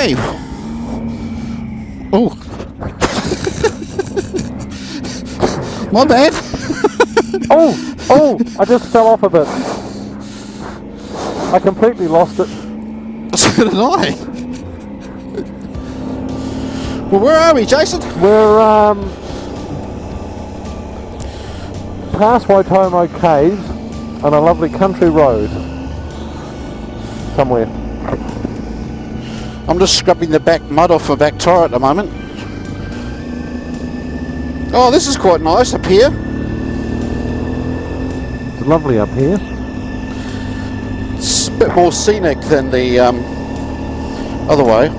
Hey! Oh! My bad! Oh! I just fell off a bit. I completely lost it. So did I. Well, where are we, Jason? We're past Waitomo Caves on a lovely country road somewhere. I'm just scrubbing the back mud off my back tyre at the moment. Oh, this is quite nice up here. It's lovely up here. It's a bit more scenic than the other way.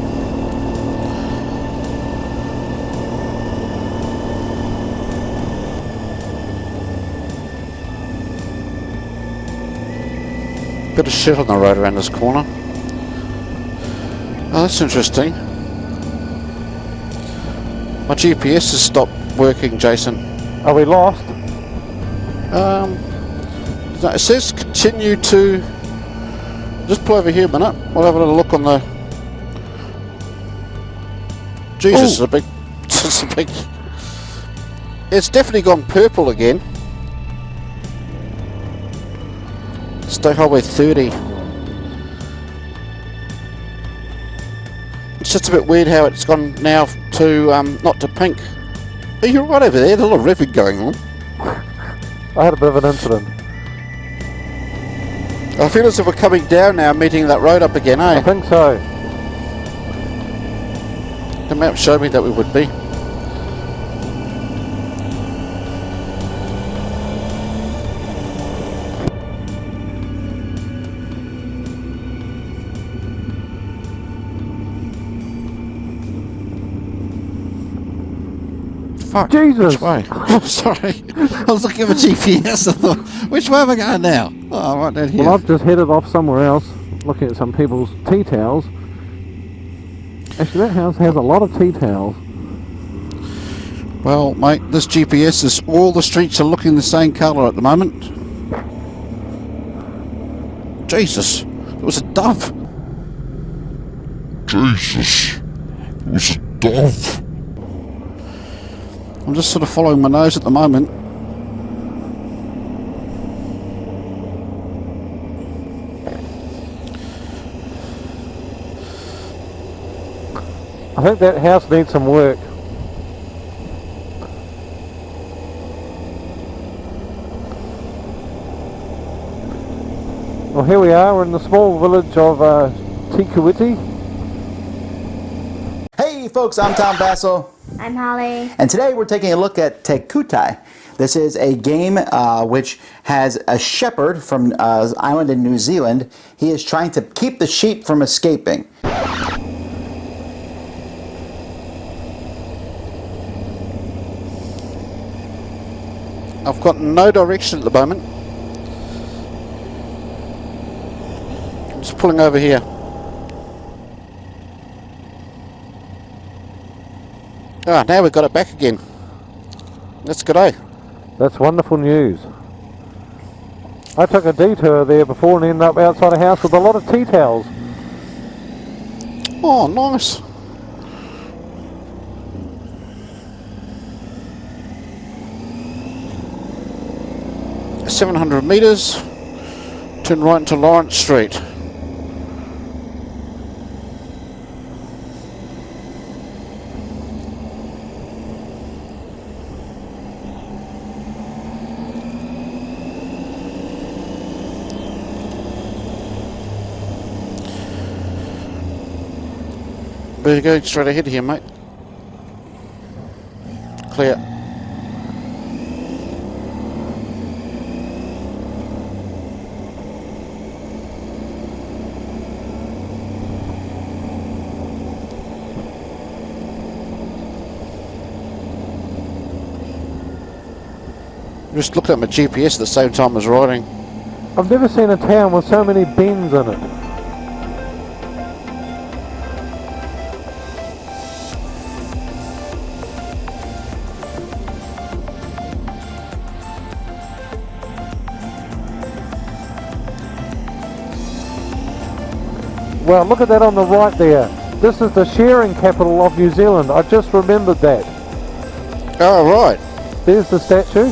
Bit of shit on the road around this corner. Oh, that's interesting. My GPS has stopped working, Jason. Are we lost? No, it says continue to... Just pull over here a minute. We'll have a little look on the... Jesus, Ooh. it's a big... It's definitely gone purple again. State Highway 30. It's just a bit weird how it's gone now to, not to pink. Are you right over there? There's a lot of revving going on. I had a bit of an incident. I feel as if we're coming down now, meeting that road up again, eh? I think so. The map showed me that we would be. Fuck. Jesus! Which way? Sorry. I was looking at my GPS. I thought, which way am I going now? Oh, right down here. Well, I've just headed off somewhere else, looking at some people's tea towels. Actually, that house has a lot of tea towels. Well, mate, this GPS is all the streets are looking the same colour at the moment. Jesus, it was a dove. Jesus, it was a dove. I'm just sort of following my nose at the moment. I think that house needs some work. Well, here we are. We're in the small village of Kuiti. Hey folks, I'm Tom Bassel. I'm Harley. And today we're taking a look at Te Kutai. This is a game which has a shepherd from an island in New Zealand. He is trying to keep the sheep from escaping. I've got no direction at the moment. I'm just pulling over here. Ah, now we've got it back again. That's good, eh? That's wonderful news. I took a detour there before and ended up outside a house with a lot of tea towels. Oh, nice. $700 meters. Turn right into Lawrence Street. Better go straight ahead here, mate. Clear. Just looking at my GPS at the same time as riding. I've never seen a town with so many bends in it. Well, look at that on the right there. This is the shearing capital of New Zealand. I just remembered that. Oh, right. There's the statue.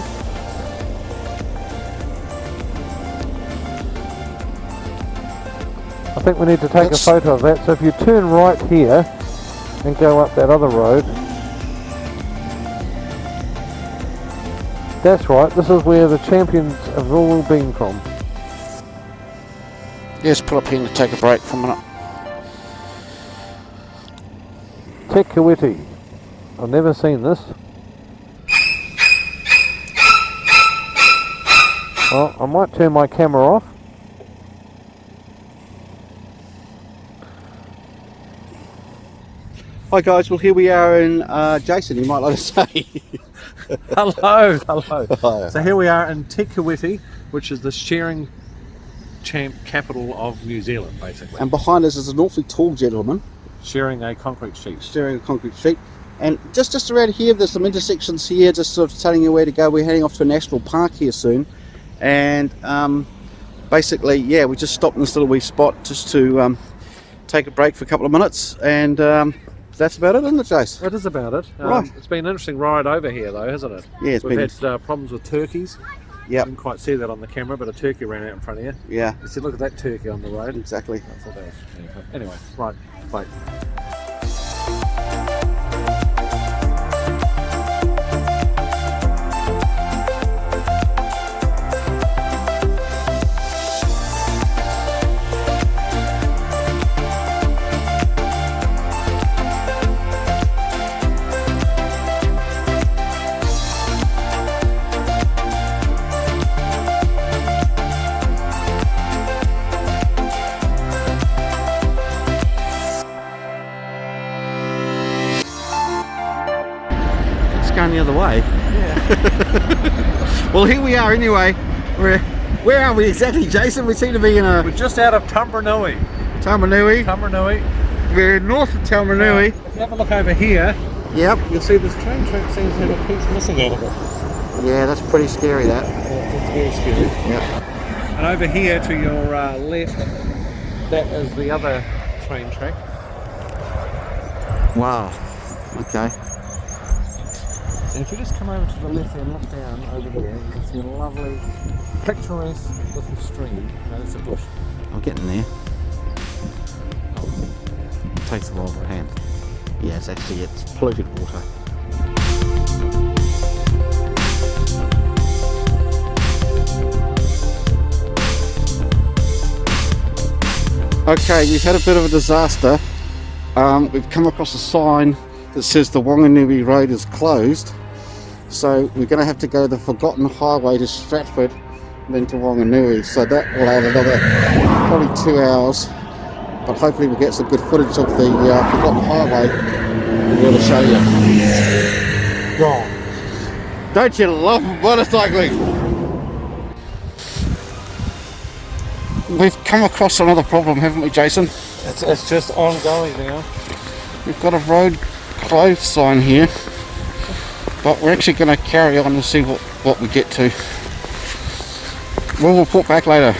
I think we need to take a photo of that. So if you turn right here and go up that other road. That's right, this is where the champions have all been from. Yes, pull up here and take a break for a minute. Kuiti. I've never seen this. Well, I might turn my camera off. Hi guys, well here we are in Jason, you might like to say. Hello, hello. Hi. So here we are in Kuiti, which is the shearing capital of New Zealand, basically. And behind us is an awfully tall gentleman Shearing a concrete sheet. steering a concrete sheet. And just around here, there's some intersections here, just sort of telling you where to go. We're heading off to a national park here soon. And basically, yeah, we just stopped in this little wee spot just to take a break for a couple of minutes. And that's about it, isn't it, Jace? That is about it. Right. It's been an interesting ride over here, though, hasn't it? Yeah, We've had problems with turkeys. Yep. Didn't quite see that on the camera, but a turkey ran out in front of you. Yeah, You said, look at that turkey on the road. exactly. I thought that was, anyway, right, bye. Going the other way. Yeah. Well, here we are anyway. Where are we exactly, Jason? We seem to be in We're just out of Tamarunui. Tamarunui. We're north of Tamarunui. If you have a look over here, Yep. you'll see this train track seems to have a piece missing out of it. Yeah, that's pretty scary, that. It's very scary. Yep. And over here to your left, that is the other train track. Wow. Okay. And if you just come over to the left and look down over there, you can see a lovely, picturesque little stream. No, that's a bush. I'm getting there. It takes a while for a hand. Yeah, it's polluted water. Okay, we've had a bit of a disaster. We've come across a sign that says the Wanganui Road is closed. So we're going to have to go the Forgotten Highway to Stratford and then to Wanganui. So that will add another probably 2 hours. But hopefully we'll get some good footage of the Forgotten Highway and we'll show you. Wrong. Don't you love motorcycling? We've come across another problem, haven't we, Jason? It's just ongoing now. We've got a road closed sign here, but we're actually going to carry on and see what we get to. We'll report back later.